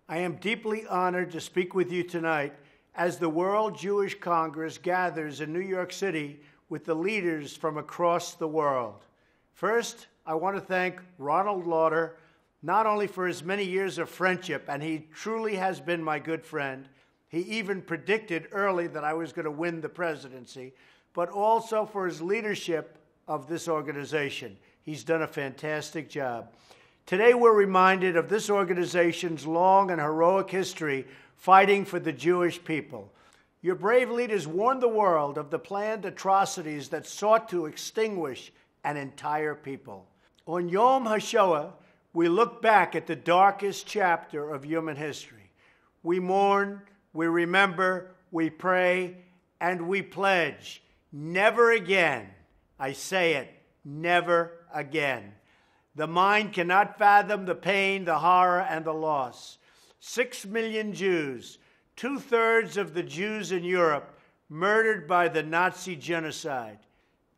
I am deeply honored to speak with you tonight as the World Jewish Congress gathers in New York City with the leaders from across the world. First, I want to thank Ronald Lauder, not only for his many years of friendship, and he truly has been my good friend. He even predicted early that I was going to win the presidency, but also for his leadership of this organization. He's done a fantastic job. Today, we're reminded of this organization's long and heroic history fighting for the Jewish people. Your brave leaders warned the world of the planned atrocities that sought to extinguish an entire people. On Yom HaShoah, we look back at the darkest chapter of human history. We mourn, we remember, we pray, and we pledge, never again, I say it, never again. The mind cannot fathom the pain, the horror, and the loss. 6 million Jews, 2/3 of the Jews in Europe, murdered by the Nazi genocide.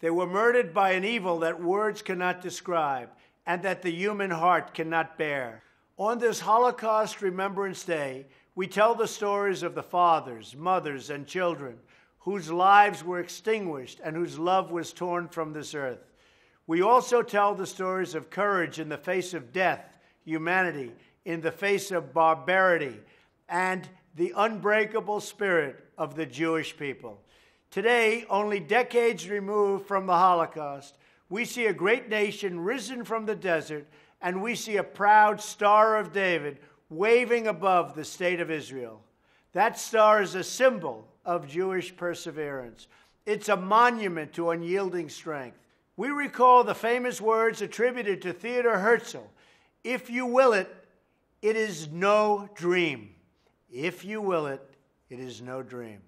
They were murdered by an evil that words cannot describe and that the human heart cannot bear. On this Holocaust Remembrance Day, we tell the stories of the fathers, mothers, and children whose lives were extinguished and whose love was torn from this earth. We also tell the stories of courage in the face of death, humanity, in the face of barbarity, and the unbreakable spirit of the Jewish people. Today, only decades removed from the Holocaust, we see a great nation risen from the desert, and we see a proud Star of David waving above the state of Israel. That star is a symbol of Jewish perseverance. It's a monument to unyielding strength. We recall the famous words attributed to Theodor Herzl, "If you will it, it is no dream. If you will it, it is no dream."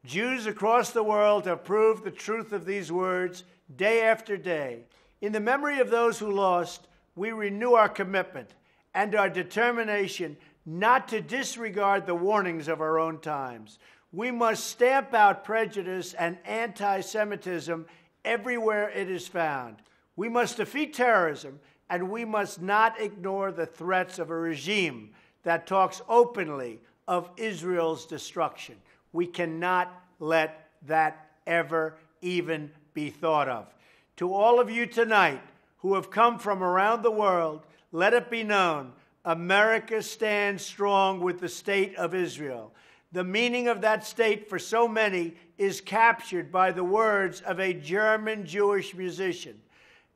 Jews across the world have proved the truth of these words day after day. In the memory of those who lost, we renew our commitment and our determination not to disregard the warnings of our own times. We must stamp out prejudice and anti-Semitism everywhere it is found. We must defeat terrorism, and we must not ignore the threats of a regime that talks openly of Israel's destruction. We cannot let that ever even be thought of. To all of you tonight who have come from around the world, let it be known, America stands strong with the state of Israel. The meaning of that state for so many is captured by the words of a German Jewish musician.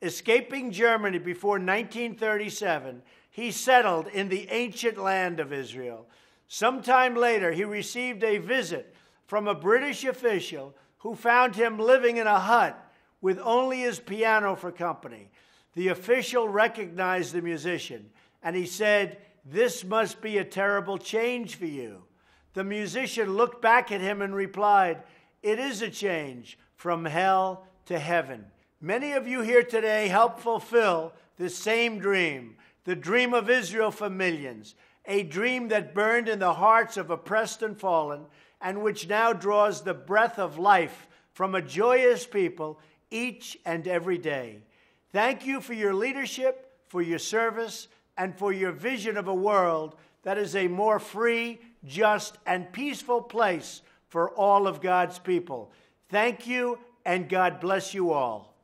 Escaping Germany before 1937, he settled in the ancient land of Israel. Sometime later, he received a visit from a British official who found him living in a hut with only his piano for company. The official recognized the musician, and he said, "This must be a terrible change for you." The musician looked back at him and replied, "It is a change from hell to heaven." Many of you here today help fulfill the same dream, the dream of Israel for millions, a dream that burned in the hearts of oppressed and fallen, and which now draws the breath of life from a joyous people each and every day. Thank you for your leadership, for your service, and for your vision of a world that is a more free, just, and peaceful place for all of God's people. Thank you, and God bless you all.